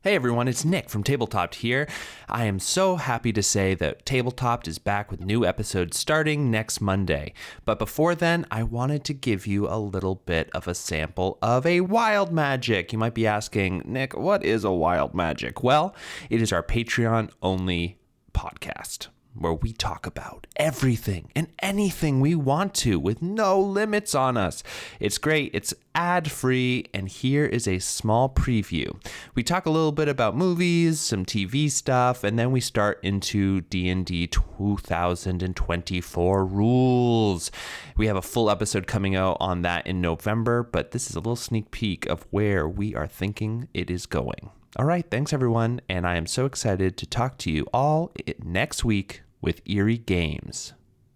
Hey everyone, it's Nick from Tabletop here. I am so happy to say that Tabletop is back with new episodes starting next Monday. But before then, I wanted to give you a little bit of a sample of a wild magic. You might be asking, Nick, what is a wild magic? Well, it is our Patreon only podcast, where we talk about everything and anything we want to with no limits on us. It's great, it's ad-free, and here is a small preview. We talk a little bit about movies, some TV stuff, and then we start into D&D 2024 rules. We have a full episode coming out on that in November, but this is a little sneak peek of where we are thinking it is going. All right, thanks everyone, and I am so excited to talk to you all next week with Eerie Games.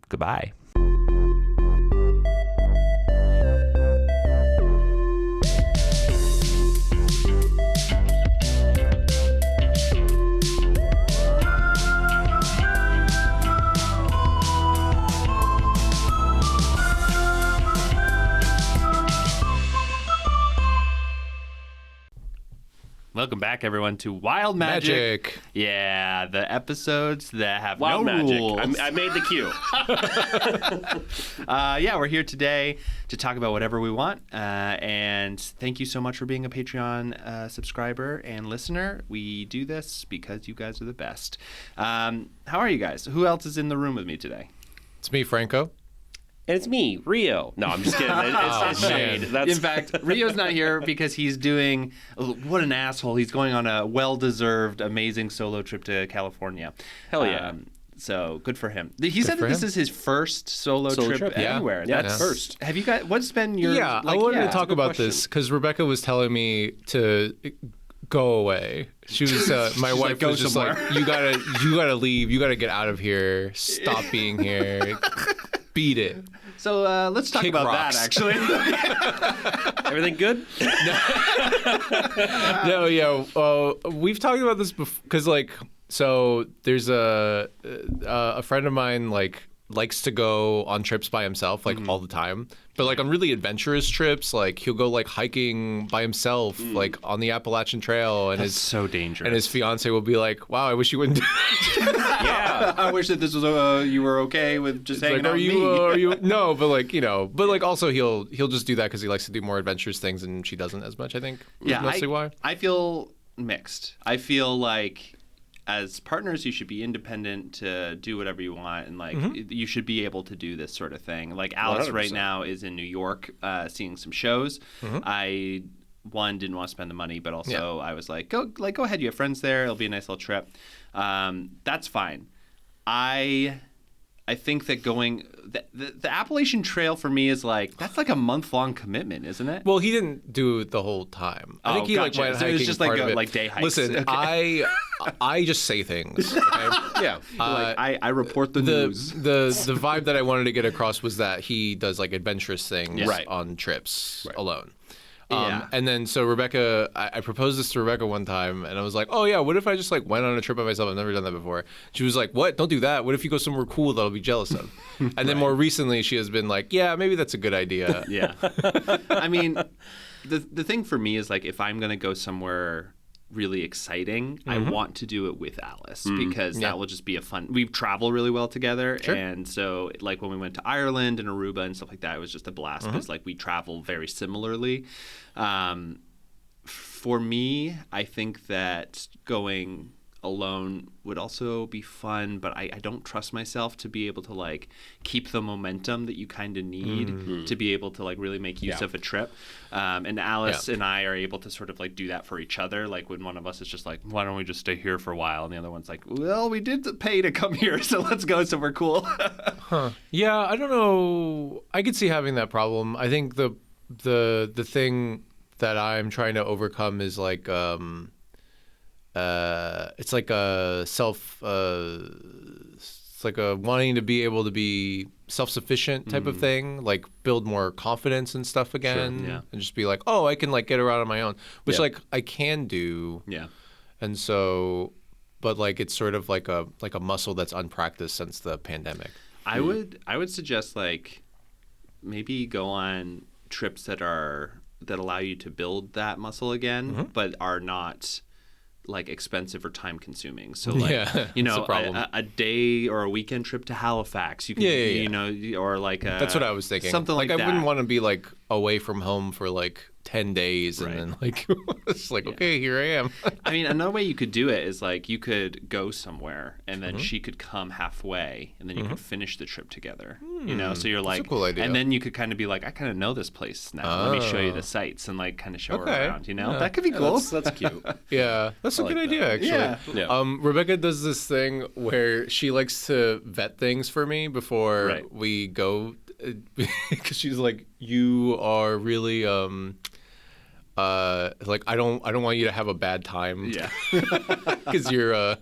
Goodbye. Welcome back, everyone, to Wild Magic. Yeah, the episodes that have Wild no Magic. rules. I made the cue. We're here today to talk about whatever we want. And thank you so much for being a Patreon subscriber and listener. We do this because you guys are the best. How are you guys? Who else is in the room with me today? It's me, Franco. And it's me, Rio. No, I'm just kidding. It's Shade. In fact, Rio's not here because he's doing, what an asshole, he's going on a well-deserved, amazing solo trip to California. Hell yeah. So good for him. He said that this is his first solo trip anywhere. Yeah, That's first. Have you guys, what's been your... I wanted to talk about this because Rebecca was telling me to go away. She was my wife was just somewhere. like, you gotta leave, you gotta get out of here, stop being here, beat it. So let's talk Kick about rocks. that, actually. Everything good? No, we've talked about this before because so there's a friend of mine likes to go on trips by himself all the time, but on really adventurous trips, he'll go hiking by himself on the Appalachian Trail, and That's so dangerous. and his fiance will be like, wow, I wish you wouldn't do that. Yeah, I wish that this was you were okay with just hanging out with me. Are you no, but also he'll just do that because he likes to do more adventurous things and she doesn't as much, I think. Yeah, mostly why. I feel mixed. I feel like as partners, you should be independent to do whatever you want, and you should be able to do this sort of thing. Like Alice 100%. right now is in New York, seeing some shows. I didn't want to spend the money, but also I was like, go ahead. You have friends there. It'll be a nice little trip. That's fine. I think that going the Appalachian Trail for me is that's a month-long commitment, isn't it? Well, he didn't do it the whole time. I think he gotcha. went So hiking. it was just part of it. like day hikes. Listen, Okay. I just say things. Okay? Yeah. I report the news. The vibe that I wanted to get across was that he does adventurous things Right. on trips alone. Yeah. And then so Rebecca, I proposed this to Rebecca one time, and I was like, oh yeah, what if I just went on a trip by myself? I've never done that before. She was like, what? Don't do that. What if you go somewhere cool that I'll be jealous of? And then more recently, she has been like, yeah, maybe that's a good idea. Yeah. I mean, the thing for me is if I'm going to go somewhere really exciting, I want to do it with Alice because that will just be a fun. We travel really well together, and so when we went to Ireland and Aruba and stuff like that, it was just a blast because we travel very similarly. For me, I think that going alone would also be fun, but I don't trust myself to be able to keep the momentum that you kind of need to be able to really make use of a trip. And Alice and I are able to sort of do that for each other. When one of us is just why don't we just stay here for a while? And the other one's well, we did pay to come here, so let's go somewhere cool. Yeah, I don't know. I could see having that problem. I think the thing that I'm trying to overcome is it's a wanting to be able to be self-sufficient type of thing, build more confidence and stuff again, and just be oh, I can get around on my own, which I can do. Yeah. And so, but it's sort of like a muscle that's unpracticed since the pandemic. I would suggest maybe go on trips that allow you to build that muscle again, but are not like expensive or time consuming. So like Yeah, you that's know a problem. a day or a weekend trip to Halifax, you can you know, or like That's what I was thinking. something like I that. wouldn't want to be like away from home for like 10 days and then like it's like okay, here I am. I mean, another way you could do it is like you could go somewhere and then she could come halfway and then you could finish the trip together. You know, so you're like, a cool idea. and then you could kind of be like, I kind of know this place now. Let me show you the sights and like kind of show her around. You know, that could be cool. That's cute. Yeah, that's a good idea actually. Yeah. Rebecca does this thing where she likes to vet things for me before we go because she's like, you are really like I don't want you to have a bad time. Yeah. Because you're I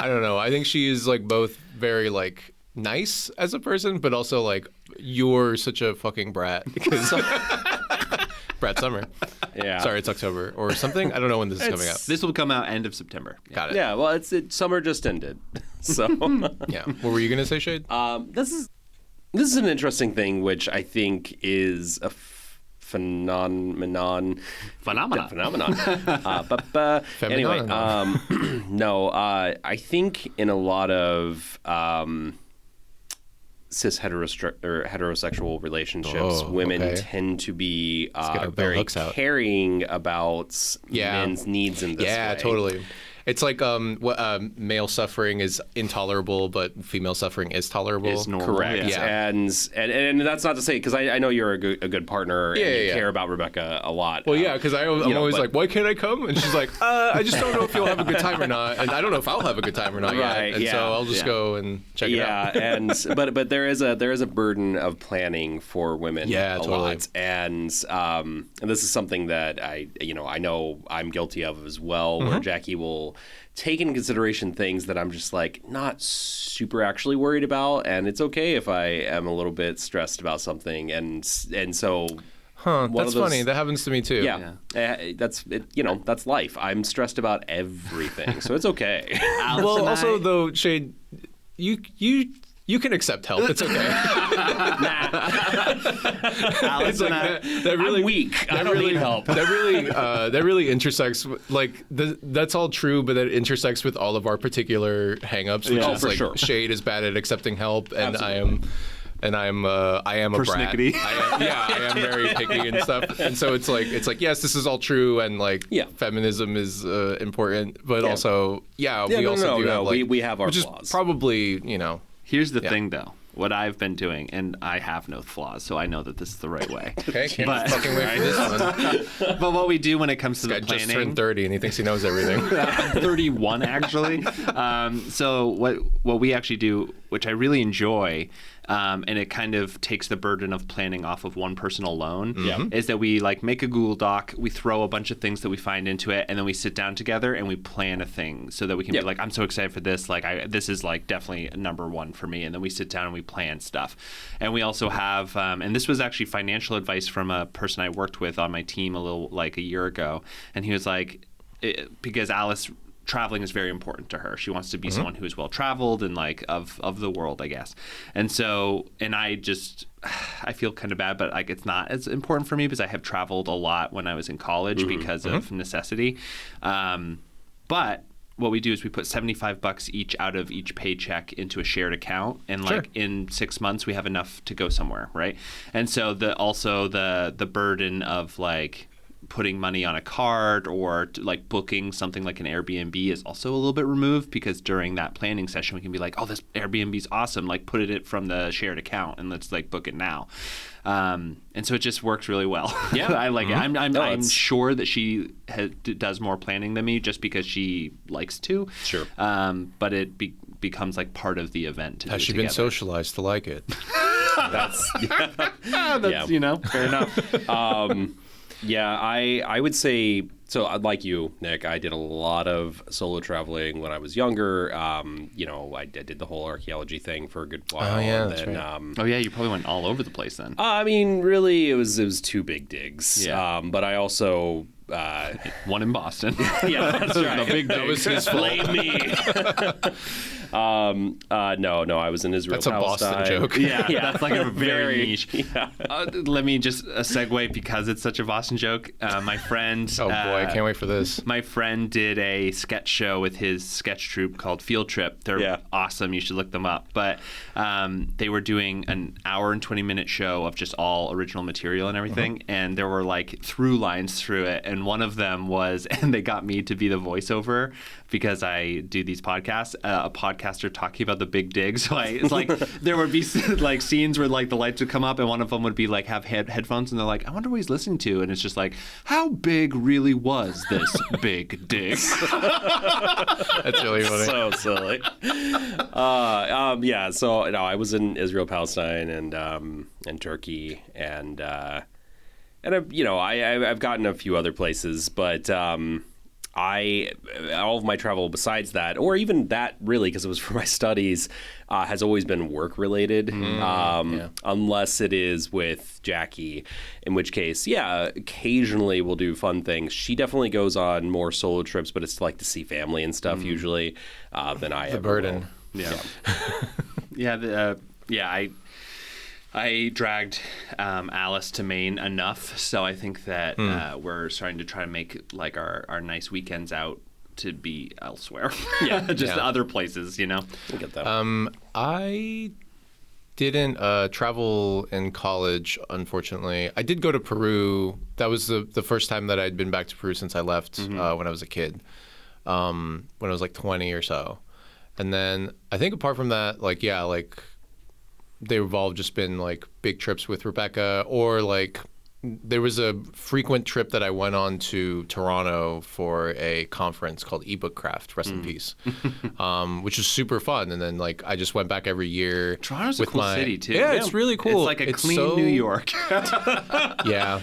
don't know. I think she is like both very like nice as a person, but also like you're such a fucking brat because Brat Summer. Yeah. Sorry, it's October or something. I don't know when this is coming out. This will come out end of September. Got it. Yeah. Well, summer just ended, so. Yeah. What were you gonna say, Shade? This is an interesting thing, which I think is a phenomenon. Anyway, no, I think in a lot of cis heterosexual relationships, women tend to be very caring about men's needs in this way. Yeah, totally. It's like male suffering is intolerable, but female suffering is tolerable. Is normal. Correct. Yeah. And that's not to say, because I know you're a good partner and you care about Rebecca a lot. Well, yeah, because I'm always like, why can't I come? And she's like, I just don't know if you'll have a good time or not. And I don't know if I'll have a good time or not yet. And so I'll just go and check it out. Yeah, and but there is a burden of planning for women a lot. And this is something that I know I'm guilty of as well, where Jackie will take into consideration things that I'm just like not super actually worried about, and it's okay if I am a little bit stressed about something, and so that's funny. That happens to me too. Yeah. That's it, that's life. I'm stressed about everything, so it's okay. Well, also though, Shade, you can accept help. It's okay. Alex, it's like that really, I'm weak. I don't need help. That really intersects. Like that's all true, but that intersects with all of our particular hangups, which is like Shade is bad at accepting help, and I am a brat. I am very picky and stuff. And so it's like yes, this is all true, and like feminism is important, but also we also do have like we have our which flaws. Is probably Here's the thing, though. What I've been doing, and I have no flaws, so I know that this is the right way. Okay, can't fucking wait for this one. But what we do when it comes to this the guy planning... just turned 30 and he thinks he knows everything. 31, actually. So what we actually do, which I really enjoy, and it kind of takes the burden of planning off of one person alone, is that we like make a Google Doc, we throw a bunch of things that we find into it, and then we sit down together and we plan a thing so that we can be like, I'm so excited for this. Like, this is like definitely number one for me. And then we sit down and we plan stuff. And we also have, and this was actually financial advice from a person I worked with on my team a year ago. And he was like, because Alice, traveling is very important to her. She wants to be someone who is well traveled and like of the world, I guess. And so, and I feel kind of bad, but like it's not as important for me because I have traveled a lot when I was in college because of necessity. But what we do is we put $75 each out of each paycheck into a shared account, and like in 6 months we have enough to go somewhere, right? And so the burden of like putting money on a card or like booking something like an Airbnb is also a little bit removed, because during that planning session we can be like, oh, this Airbnb's awesome, like put it from the shared account and let's like book it now. And so it just works really well. Yeah, I like it. I'm sure that she does more planning than me just because she likes to. Sure. But it becomes like part of the event. Has she been socialized to like it? That's fair enough. Yeah, I would say, so like you, Nick, I did a lot of solo traveling when I was younger. I did the whole archaeology thing for a good while. Oh, yeah, that's right. You probably went all over the place then. I mean, really, it was two big digs. Yeah. But I also... one in Boston. Yeah, that's right. The big dig. That was his fault. Blame me. No, I was in Israel. That's a Boston joke. Yeah, that's like a very niche. Yeah. Let me just segue because it's such a Boston joke. My friend. Oh boy, I can't wait for this. My friend did a sketch show with his sketch troupe called Field Trip. They're awesome. You should look them up. But they were doing an hour and 20-minute show of just all original material and everything. And there were like through lines through it. And one of them was, and they got me to be the voiceover because I do these podcasts, a podcaster talking about the big dig. So it's like there would be like scenes where like the lights would come up and one of them would be like have headphones and they're like, I wonder what he's listening to. And it's just like, how big really was this big dig? That's really funny. So silly. So no, I was in Israel, Palestine, and Turkey, and I've gotten a few other places, but all of my travel besides that, or even that really, because it was for my studies, has always been work related, unless it is with Jackie, in which case, occasionally we'll do fun things. She definitely goes on more solo trips, but it's like to see family and stuff usually than I the ever burden. Will. I dragged Alice to Maine enough, so I think that we're starting to try to make like our nice weekends out to be elsewhere. Other places, you know. I get that. I didn't travel in college, unfortunately. I did go to Peru. That was the first time that I'd been back to Peru since I left when I was a kid, when I was like 20 or so. And then I think apart from that, they've all just been like big trips with Rebecca, or like there was a frequent trip that I went on to Toronto for a conference called eBook Craft, rest in peace, which was super fun. And then like I just went back every year. Toronto's a cool city too. Yeah, it's really cool. It's like a clean New York. Yeah.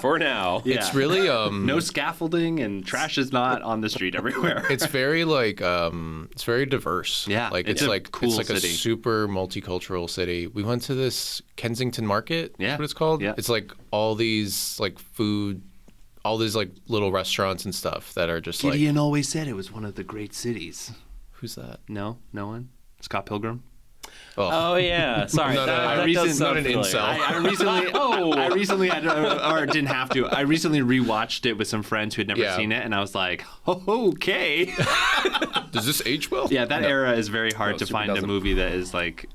For now. Yeah. It's really no scaffolding and trash is not on the street everywhere. It's very like it's very diverse. Yeah. Like it's like cool it's like city. A super multicultural city. We went to this Kensington Market, that's what it's called. Yeah. It's like all these like food, all these like little restaurants and stuff that are just Gideon always said it was one of the great cities. Who's that? No one? Scott Pilgrim? Oh yeah, sorry. No, that does sound not an familiar. incel. I recently had, or didn't have to. I recently rewatched it with some friends who had never seen it, and I was like, okay. Does this age well? Yeah, that era is very hard to find a movie that is like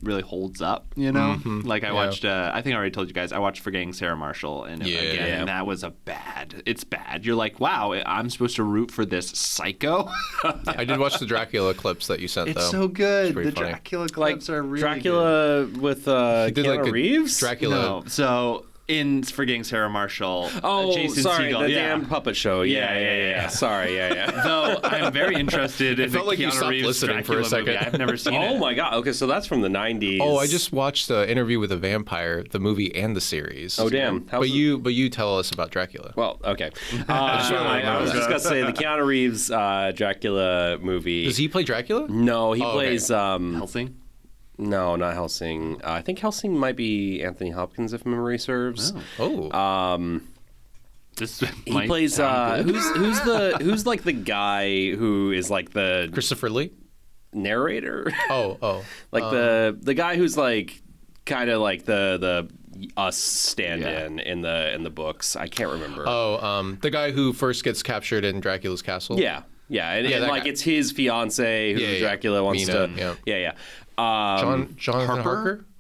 really holds up. You know, like I watched. I think I already told you guys. I watched Forgetting Sarah Marshall, and and that was bad. It's bad. You're like, wow, I'm supposed to root for this psycho. I did watch the Dracula clips that you sent. It's though. so good. The Dracula clips are really Dracula good. with Keanu Reeves? Dracula. No, so in Forgetting Sarah Marshall, Jason sorry, Segel, the damn puppet show. Yeah. Sorry, Though I'm very interested in the felt like you Keanu stopped Reeves listening Dracula for a second. movie. I've never seen it. Oh my god. Okay, so that's from the 90s. Oh, I just watched Interview with a Vampire, the movie and the series. Oh damn. But you tell us about Dracula. Well, okay. I was just gonna say the Keanu Reeves Dracula movie. Does he play Dracula? No, he plays Helsing? No, not Helsing. I think Helsing might be Anthony Hopkins, if memory serves. Oh. He plays who's like the guy who is like the Christopher Lee? narrator? Like the guy who's like kind of like the us stand-in in the books. I can't remember. The guy who first gets captured in Dracula's castle. Yeah, and like guy. It's his fiance who Dracula wants Mina, to. Yeah. Jonathan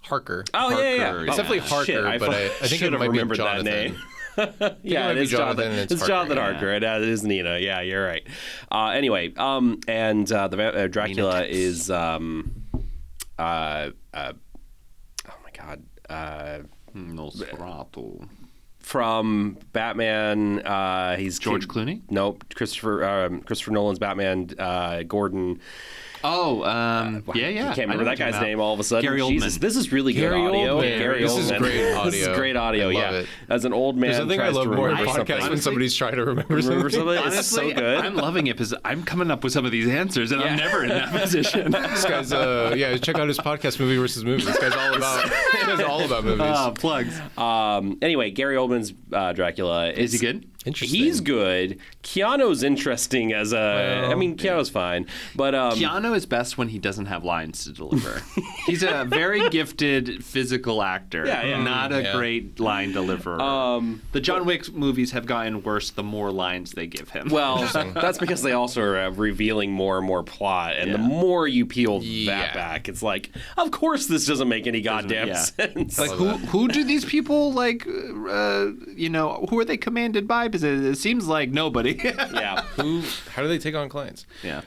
Harker. Oh yeah. It's definitely Harker, but I think it might be Jonathan. That name. Yeah, it is Jonathan. It's Jonathan Harker. It is Nina. Yeah, you're right. Anyway, and the Dracula is oh my god. Nosferatu. From Batman, he's George Clooney? Nope, Christopher Nolan's Batman. Gordon. I can't remember that guy's name all of a sudden. Gary Oldman. Jesus, this is really good audio. Gary This is Oldman. great audio. This is great audio. I love Yeah, it. as an old man, There's something I tries love to more in remember podcasts when something. somebody's trying to remember Remember something. something? It's so good. I'm loving it because I'm coming up with some of these answers, and I'm never in that position. This guy's check out his podcast, Movie versus Movie. This guy's all about movies. Plugs. Anyway, Gary Oldman's Dracula. Is he good? Interesting. He's good. Keanu's interesting as a. I mean, Keanu's fine, but Keanu is best when he doesn't have lines to deliver. He's a very gifted physical actor, not a great line deliverer. The John Wick movies have gotten worse the more lines they give him. Well, that's because they also are revealing more and more more, and the more you peel that back, it's like, of course, this doesn't make any goddamn sense. Like, who do these people like? Who are they commanded by? Because it seems like nobody. Yeah. How do they take on clients? Yeah.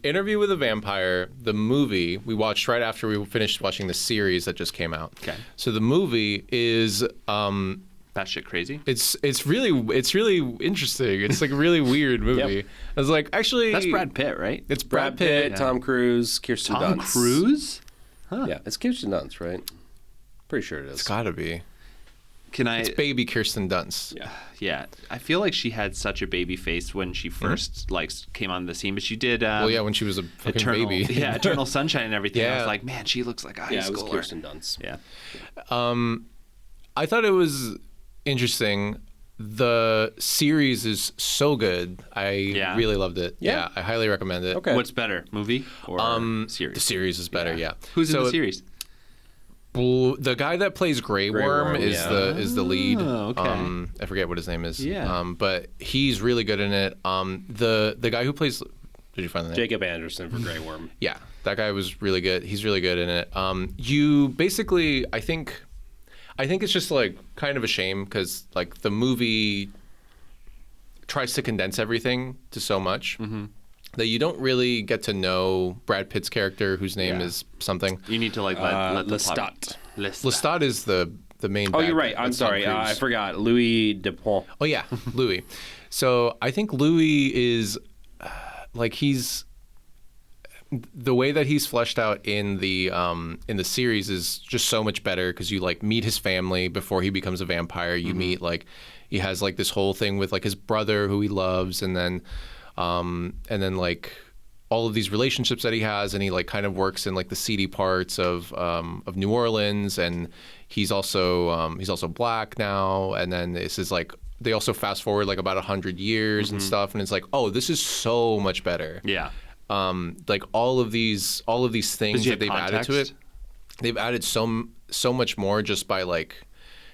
Interview with a Vampire, the movie we watched right after we finished watching the series that just came out. Okay. So the movie is batshit crazy. It's really interesting. It's like a really weird movie. Yep. I was like, actually, That's Brad Pitt, right? It's Brad Pitt, Tom Cruise, Kirsten Dunst. Tom Cruise? Huh. Yeah, it's Kirsten Dunst, right? Pretty sure it is. It's gotta be. It's baby Kirsten Dunst. Yeah. I feel like she had such a baby face when she first came on the scene, but she did. When she was a fucking baby. Yeah, Eternal Sunshine and everything. I was like, man, she looks like a high schooler. Yeah, it was Kirsten Dunst. Yeah. I thought it was interesting. The series is so good. I really loved it. Yeah, I highly recommend it. Okay. What's better, movie or series? The series is better. Yeah. Who's in the series? The guy that plays Grey Worm is the lead. Oh, okay. I forget what his name is. Yeah. But he's really good in it. The guy who plays, did you find the name? Jacob Anderson for Grey Worm. Yeah, that guy was really good. He's really good in it. You basically, I think it's just like kind of a shame because like the movie tries to condense everything to so much. That you don't really get to know Brad Pitt's character, whose name is something. You need to like let Lestat. Lestat is the main. Oh, you're right. I'm sorry. I forgot. Louis Dupont. Oh yeah, Louis. So I think Louis is like he's the way that he's fleshed out in the series is just so much better because you like meet his family before he becomes a vampire. You meet like he has like this whole thing with like his brother who he loves, and then like all of these relationships that he has, and he like kind of works in like the seedy parts of New Orleans, and he's also black now, and then this is like they also fast forward like about 100 years and stuff, and it's like, oh, this is so much better. Yeah. Like all of these things that they've added to it, they've added so much more just by like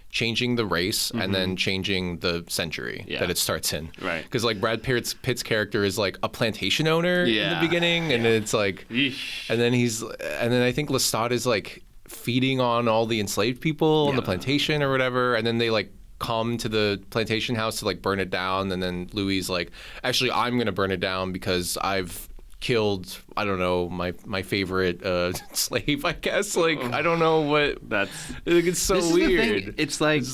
changing the race and then changing the century that it starts in. Right. Because like Brad Pitt's character is like a plantation owner in the beginning, and then it's like, and then I think Lestat is like feeding on all the enslaved people on the plantation or whatever, and then they like come to the plantation house to like burn it down, and then Louis like, actually I'm gonna burn it down because I've killed, I don't know, my favorite slave, I guess. Like I don't know what it's so weird. It's like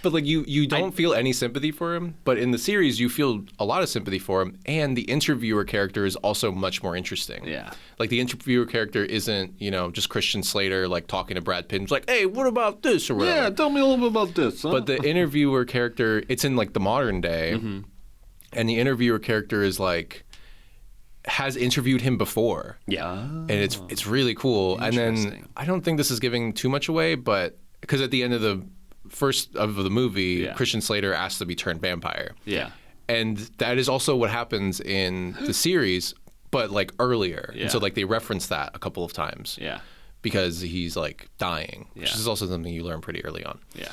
but like you don't feel any sympathy for him, but in the series you feel a lot of sympathy for him, and the interviewer character is also much more interesting. Yeah. Like the interviewer character isn't, just Christian Slater like talking to Brad Pitt. It's like, hey, what about this or whatever? Yeah, tell me a little bit about this. Huh? But the interviewer character, it's in like the modern day, and the interviewer character is like has interviewed him before. Yeah. And it's really cool. And then I don't think this is giving too much away, but because at the end of the first of the movie, Christian Slater asks to be turned vampire. Yeah. And that is also what happens in the series, but like earlier. Yeah. And so like they reference that a couple of times. Yeah. Because he's like dying, which is also something you learn pretty early on. Yeah.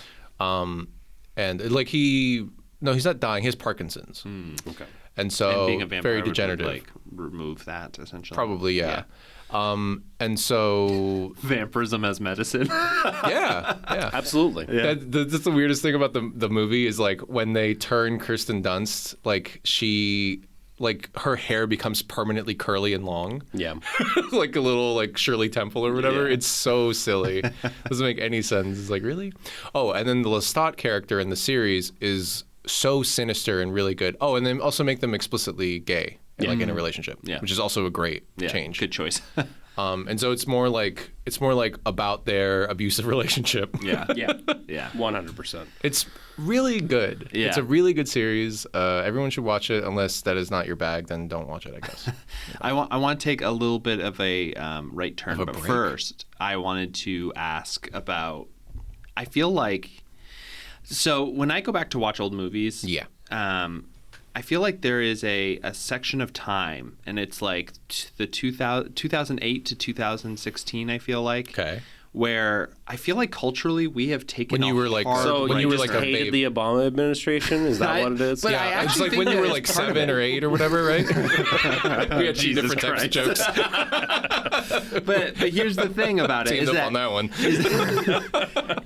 And like he's not dying, he has Parkinson's. Okay. And so being a vampire very degenerative. would, like remove that essentially. Probably, yeah. And so vampirism as medicine. yeah. Absolutely. Yeah. That's the weirdest thing about the movie is like when they turn Kirsten Dunst, like her hair becomes permanently curly and long. Yeah. Like a little like Shirley Temple or whatever. Yeah. It's so silly. Doesn't make any sense. It's like, really? Oh, and then the Lestat character in the series is so sinister and really good. Oh, and then also make them explicitly gay, like in a relationship, which is also a great change. Good choice. And so it's more like about their abusive relationship. Yeah. 100%. It's really good. Yeah. It's a really good series. Everyone should watch it. Unless that is not your bag, then don't watch it, I guess. I want to take a little bit of a right turn, but break. first I wanted to ask about. I feel like. So when I go back to watch old movies, I feel like there is a section of time, and it's like the 2008 to 2016, I feel like. Okay. Where I feel like culturally we have taken when you were like when you were like hated the Obama administration, is that what it is? But yeah, it's like when you were like 7 or 8 or whatever, right? We had 2 different types of jokes. but here's the thing about it. Teamed up on that one.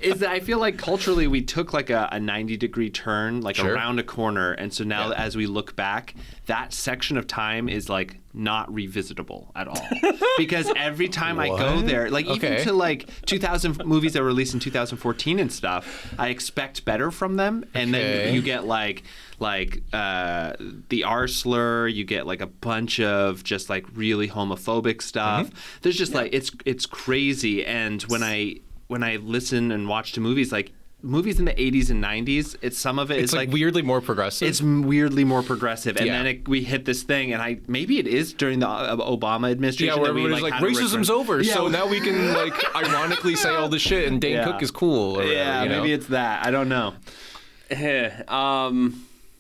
Is that I feel like culturally we took like a 90-degree turn, like around a corner, and so now as we look back, that section of time is like not revisitable at all. Because every time I go there, like even to like 2000 movies that were released in 2014 and stuff, I expect better from them, and then you get like the R slur, you get like a bunch of just like really homophobic stuff. There's just like it's crazy. And when I listen and watch to movies, like movies in the 80s and 90s, it's like weirdly more progressive. It's weirdly more progressive, and then we hit this thing, and maybe it is during the Obama administration. Yeah, where everybody's like racism's over, so now we can like ironically say all this shit, and Dane Cook is cool. Or whatever, maybe it's that. I don't know.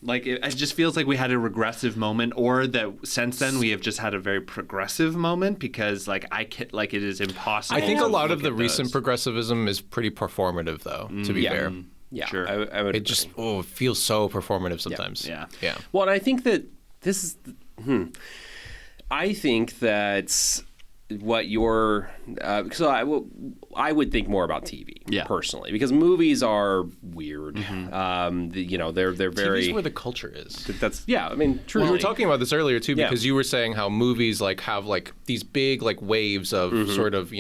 Like it just feels like we had a regressive moment, or that since then we have just had a very progressive moment, because like it is impossible. I think a lot of the recent progressivism is pretty performative, though. To be fair, yeah, sure. I would. It just it feels so performative sometimes. Yeah. Well, and I think that this is. I think that what you're so I would think more about TV personally, because movies are weird. They're very TV's where the culture is. That's I mean, truly. We were talking about this earlier too, because you were saying how movies like have like these big like waves of sort of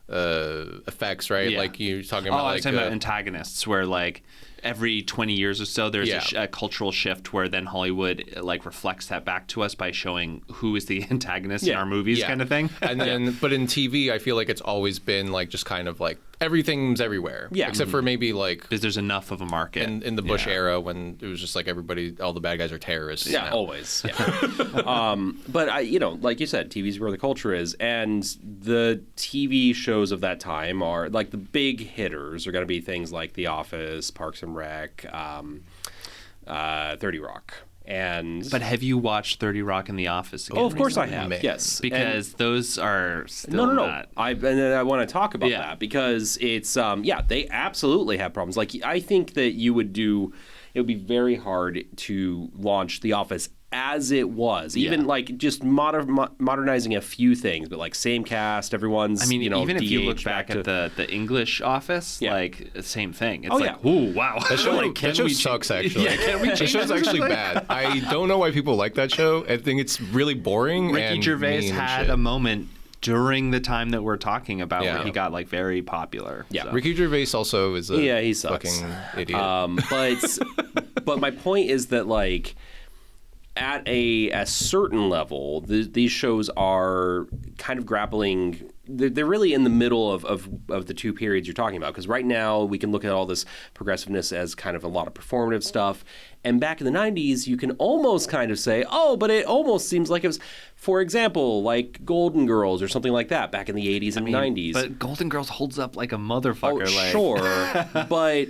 effects, right? Like you're talking about. I was talking about antagonists, where like every 20 years or so there's a cultural shift where then Hollywood like reflects that back to us by showing who is the antagonist in our movies, kind of thing. And then but in TV I feel like it's always been like just kind of like everything's everywhere, except for maybe like because there's enough of a market in the Bush era when it was just like all the bad guys are terrorists. Always. But like you said, TV's where the culture is, and the TV shows of that time are like the big hitters are going to be things like The Office, Parks and Rec, 30 Rock. But have you watched 30 Rock and The Office again? Oh, of course recently? I have. Yes, because those are still no. I want to talk about that, because it's they absolutely have problems. Like I think that it would be very hard to launch The Office as it was, even like just modernizing a few things, but like same cast, everyone's. I mean, even if you look back at the English Office, like same thing. It's ooh, wow, that show sucks actually. The show's actually bad. I don't know why people like that show. I think it's really boring. Ricky Gervais had a moment during the time that we're talking about where he got like very popular. So. Ricky Gervais also is he sucks. Fucking idiot. But my point is that like, at a certain level, these shows are kind of grappling. They're really in the middle of the two periods you're talking about, because right now we can look at all this progressiveness as kind of a lot of performative stuff, and back in the 90s you can almost kind of say, but it almost seems like it was, for example, like Golden Girls or something like that back in the 80s and 90s. But Golden Girls holds up like a motherfucker. Sure. But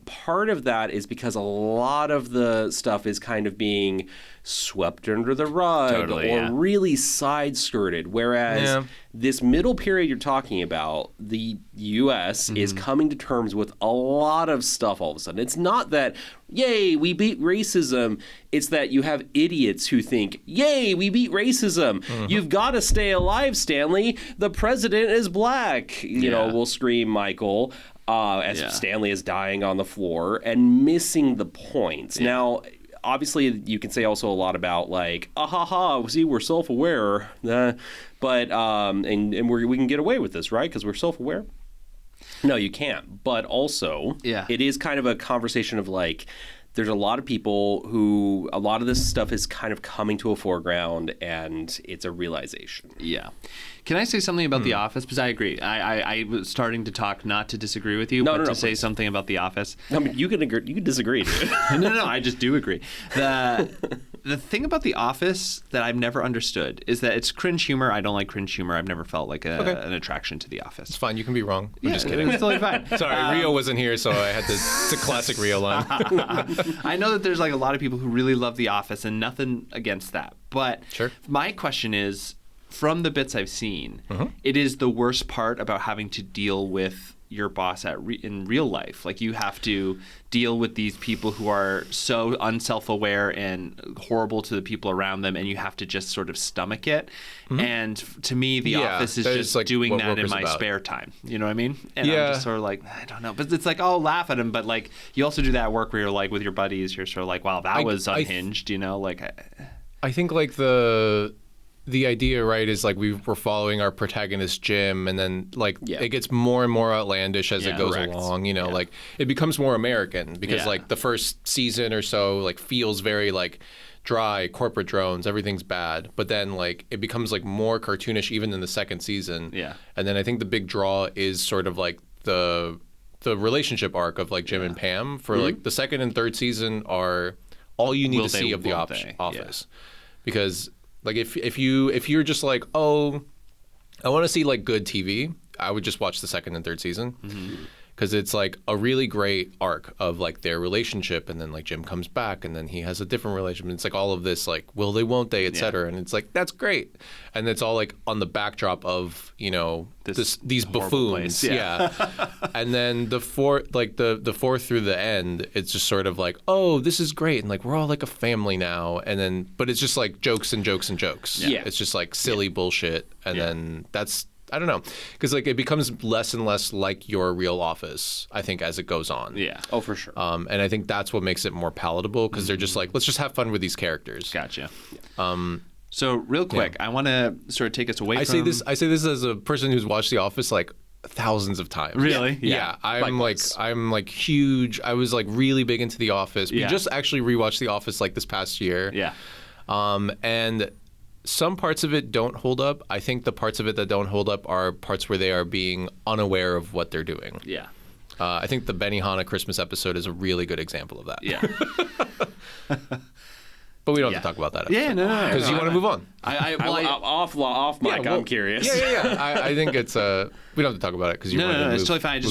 part of that is because a lot of the stuff is kind of being swept under the rug really side-skirted, whereas this middle period you're talking about, the U.S. is coming to terms with a lot of stuff all of a sudden. It's not that, yay, we beat racism. It's that you have idiots who think, yay, we beat racism. You've got to stay alive, Stanley. The president is black. You know, will scream Michael. As Stanley is dying on the floor and missing the points. Now, obviously, you can say also a lot about like, see, we're self-aware, but and we can get away with this, right? Because we're self-aware. No, you can't. But also, it is kind of a conversation of like, there's a lot of people who a lot of this stuff is kind of coming to a foreground, and it's a realization. Yeah. Can I say something about The Office? Because I agree. I was starting to talk not to disagree with you, but to say something about The Office. I mean, you can disagree, dude. No, I just do agree. The thing about The Office that I've never understood is that it's cringe humor. I don't like cringe humor. I've never felt like an attraction to The Office. It's fine. You can be wrong. I'm just kidding. It's totally fine. Sorry, Rio wasn't here, so I had to. It's a classic Rio line. I know that there's like a lot of people who really love The Office, and nothing against that. But my question is, from the bits I've seen, it is the worst part about having to deal with your boss in real life. Like, you have to deal with these people who are so unself-aware and horrible to the people around them, and you have to just sort of stomach it. And to me, The Office is just like doing that in my spare time. You know what I mean? And I'm just sort of like, I don't know. But it's like, I'll laugh at him. But like, you also do that at work where you're like with your buddies, you're sort of like, wow, that was unhinged, you know? Like, I think like the idea, right, is like we're following our protagonist Jim, and then like it gets more and more outlandish as it goes along. You know, like it becomes more American because like the first season or so like feels very like dry, corporate drones, everything's bad. But then like it becomes like more cartoonish even in the second season. Yeah. And then I think the big draw is sort of like the relationship arc of like Jim and Pam for like the second and third season are all you need to see of the Office. Because like if you're just like, oh, I want to see like good TV, I would just watch the second and third season. Because it's like a really great arc of like their relationship, and then like Jim comes back, and then he has a different relationship. It's like all of this like will they, won't they, etc. And it's like that's great, and it's all like on the backdrop of, you know, these buffoons, and then the fourth through the end, it's just sort of like, oh, this is great, and like we're all like a family now, and then but it's just like jokes and jokes and jokes. It's just like silly bullshit, and then that's. I don't know, because like it becomes less and less like your real office, I think, as it goes on. Yeah. Oh, for sure. And I think that's what makes it more palatable, because they're just like, let's just have fun with these characters. Gotcha. So real quick, I want to sort of take us away. I say this as a person who's watched The Office like thousands of times. Really? Yeah. I'm like huge. I was like really big into The Office. We just actually rewatched The Office like this past year. Yeah. And some parts of it don't hold up. I think the parts of it that don't hold up are parts where they are being unaware of what they're doing. Yeah. I think the Benihana Christmas episode is a really good example of that. Yeah. But we don't have to talk about that episode. Yeah, no. Because you want to move on. Off mic, I'm curious. Yeah. I think it's we don't have to talk about it because you want to move. No, it's totally fine.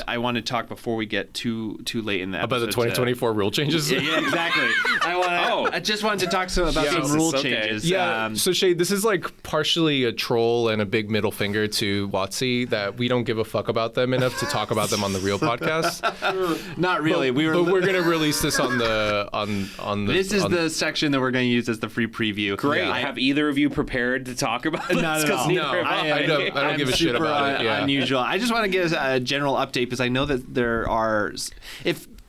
I want to talk before we get too late in the episode. About the 2024 rule changes? Yeah, exactly. I just wanted to talk about some rule changes. Yeah. So Shade, this is like partially a troll and a big middle finger to WotC that we don't give a fuck about them enough to talk about them on the real podcast. Not really. But we're going to release this on the This is the section that we're going to use as the free preview. Great. Have either of you prepared to talk about this? Not at all. No, I don't give a shit about it. Yeah. Unusual. I just want to give a general update because I know that there are,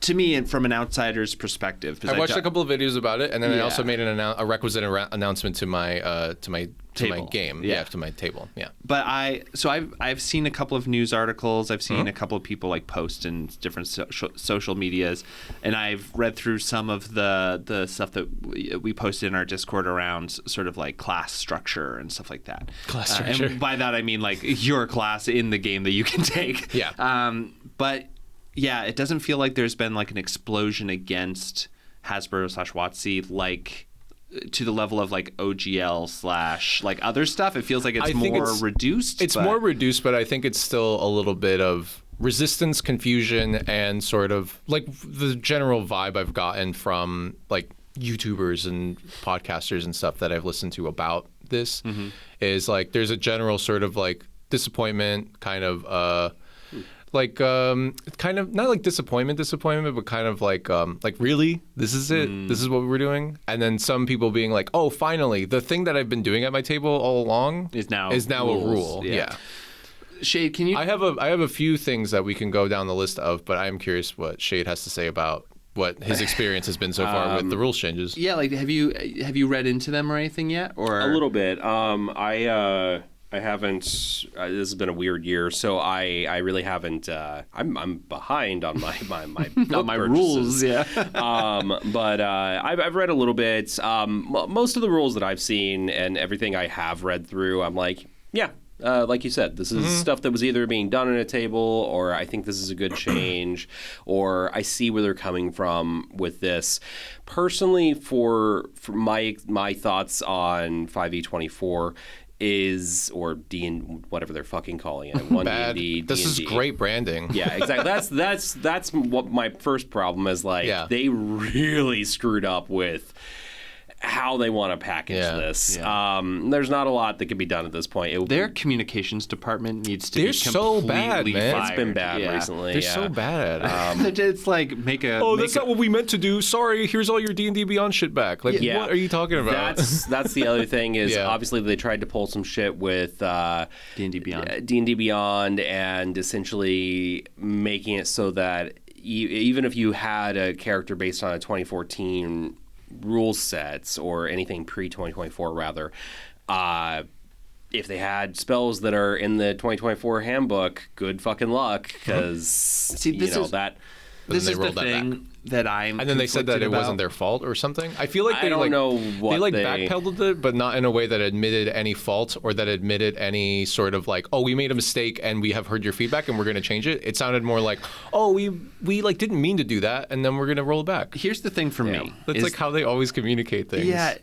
to me, from an outsider's perspective. I watched a couple of videos about it, and then I also made a requisite announcement to my my game, to my table, But I've seen a couple of news articles. I've seen a couple of people like post in different social medias, and I've read through some of the stuff that we posted in our Discord around sort of like class structure and stuff like that. Class structure. And by that I mean like your class in the game that you can take. Yeah. But yeah, it doesn't feel like there's been like an explosion against Hasbro/WotC like to the level of like OGL / like other stuff. It feels like it's more reduced. It's more reduced, but I think it's still a little bit of resistance, confusion, and sort of like the general vibe I've gotten from like YouTubers and podcasters and stuff that I've listened to about this is like there's a general sort of like disappointment, kind of kind of not like disappointment, but kind of like really, this is it, this is what we're doing, and then some people being like, oh, finally, the thing that I've been doing at my table all along is now a rule. Yeah. Shade, can you? I have a few things that we can go down the list of, but I'm curious what Shade has to say about what his experience has been so far with the rules changes. Yeah, like have you read into them or anything yet? Or a little bit. I haven't. This has been a weird year, so I really haven't. I'm behind on my on my rules. Yeah. But I've read a little bit. Most of the rules that I've seen and everything I have read through, I'm like, yeah. Like you said, this is stuff that was either being done at a table, or I think this is a good change, or I see where they're coming from with this. Personally, for my thoughts on 5e24. is, or whatever they're fucking calling it, 1D&D. This is great branding. Yeah, exactly. That's what my first problem is. Like, they really screwed up with how they want to package this. Yeah. There's not a lot that can be done at this point. Their communications department needs to be completely so bad, man. It's been bad recently. They're so bad at it. It's like that's not what we meant to do. Sorry, here's all your D&D Beyond shit back. Like, what are you talking about? That's the other thing is obviously they tried to pull some shit with D&D Beyond. D&D Beyond, and essentially making it so that even if you had a character based on a 2014 rule sets or anything pre-2024 rather, if they had spells that are in the 2024 handbook, good fucking luck, because this is the thing that I'm and then they said that it wasn't their fault or something. I feel like I don't know what they backpedaled it, but not in a way that admitted any fault or that admitted any sort of like, oh, we made a mistake and we have heard your feedback and we're going to change it. It sounded more like, oh, we like didn't mean to do that and then we're going to roll it back. Here's the thing for me. That's like how they always communicate things. Yeah,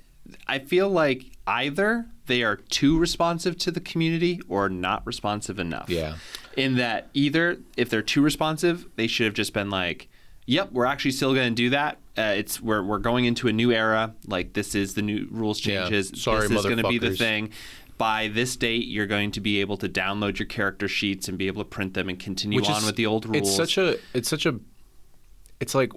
I feel like either they are too responsive to the community or not responsive enough. Yeah. In that either if they're too responsive, they should have just been like, yep, we're actually still going to do that. We're going into a new era. Like, this is the new rules changes. Yeah. Sorry, this is going to be the thing. By this date, you're going to be able to download your character sheets and be able to print them and continue on with the old rules. It's like,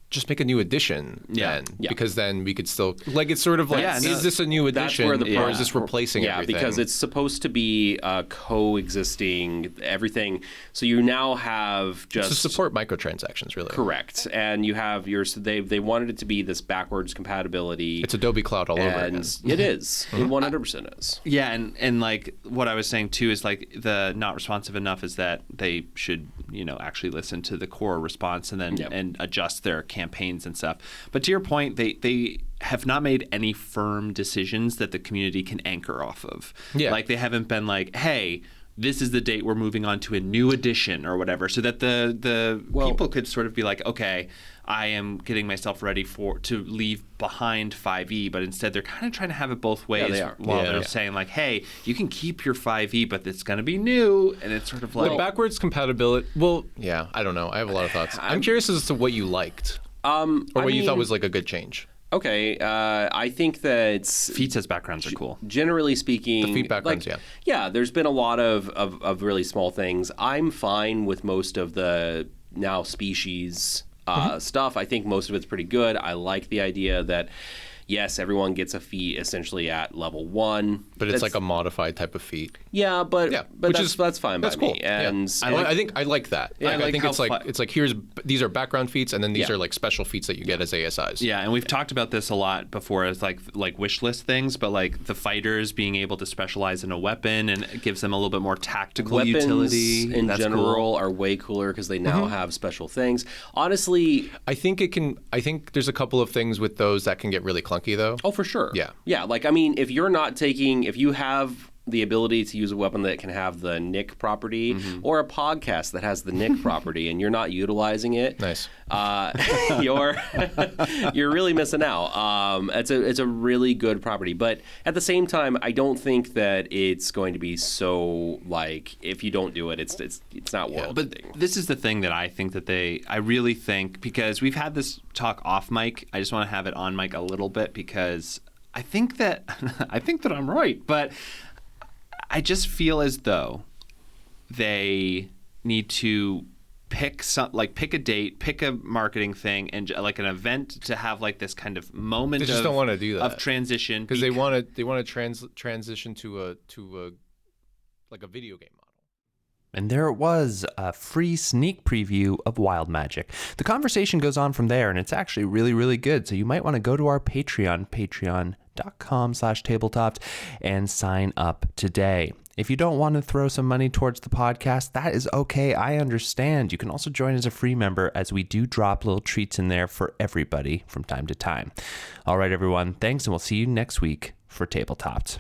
just make a new edition then, because then we could still, like, it's sort of like, is this a new edition or is this replacing everything? Yeah, because it's supposed to be coexisting everything. So you now have just to support microtransactions, really. Correct, and you have they wanted it to be this backwards compatibility. It's Adobe Cloud all over again. It is. It 100% is. Yeah, and like what I was saying too is like the not responsive enough is that they should actually listen to the core response and then and adjust their campaigns and stuff. But to your point, they have not made any firm decisions that the community can anchor off of. Yeah. Like, they haven't been like, hey, this is the date we're moving on to a new edition or whatever, so that the people could sort of be like, okay, I am getting myself ready to leave behind 5e, but instead they're kind of trying to have it both ways. Yeah, they are. While they're saying like, hey, you can keep your 5e, but it's going to be new, and it's sort of like the backwards compatibility. Well, yeah, I don't know. I have a lot of thoughts. I'm curious as to what you liked, or what you thought was like a good change. Okay, I think that feats as backgrounds are cool. Generally speaking, the feat backgrounds, there's been a lot of really small things. I'm fine with most of the now species stuff. I think most of it's pretty good. I like the idea that yes, everyone gets a feat essentially at level 1. But it's like a modified type of feat. Yeah, but that's fine by cool. me. And I think I like that. Yeah, I think it's like here's these are background feats, and then these are like special feats that you get as ASIs. Yeah, and we've talked about this a lot before as like wish list things, but like the fighters being able to specialize in a weapon and it gives them a little bit more tactical utility. In general are way cooler because they now have special things. Honestly, I think there's a couple of things with those that can get really clunky though. Oh, for sure. Yeah. Like, I mean, if you have the ability to use a weapon that can have the Nick property or a podcast that has the Nick property and you're not utilizing it, nice. You're really missing out. It's a really good property, but at the same time, I don't think that it's going to be so like if you don't do it, it's not world. But this is the thing that I think that I really think, because we've had this talk off mic. I just want to have it on mic a little bit because I think that I'm right, but I just feel as though they need to pick a date, pick a marketing thing, and like an event to have like this kind of moment. They just don't want to do that of transition because they want to transition to a like a video game model. And there it was, a free sneak preview of Wild Magic. The conversation goes on from there, and it's actually really, really good. So you might want to go to our Patreon, patreon.com/tabletops, and sign up today. If you don't want to throw some money towards the podcast, that is okay. I understand. You can also join as a free member, as we do drop little treats in there for everybody from time to time. All right, everyone. Thanks, and we'll see you next week for Tabletops.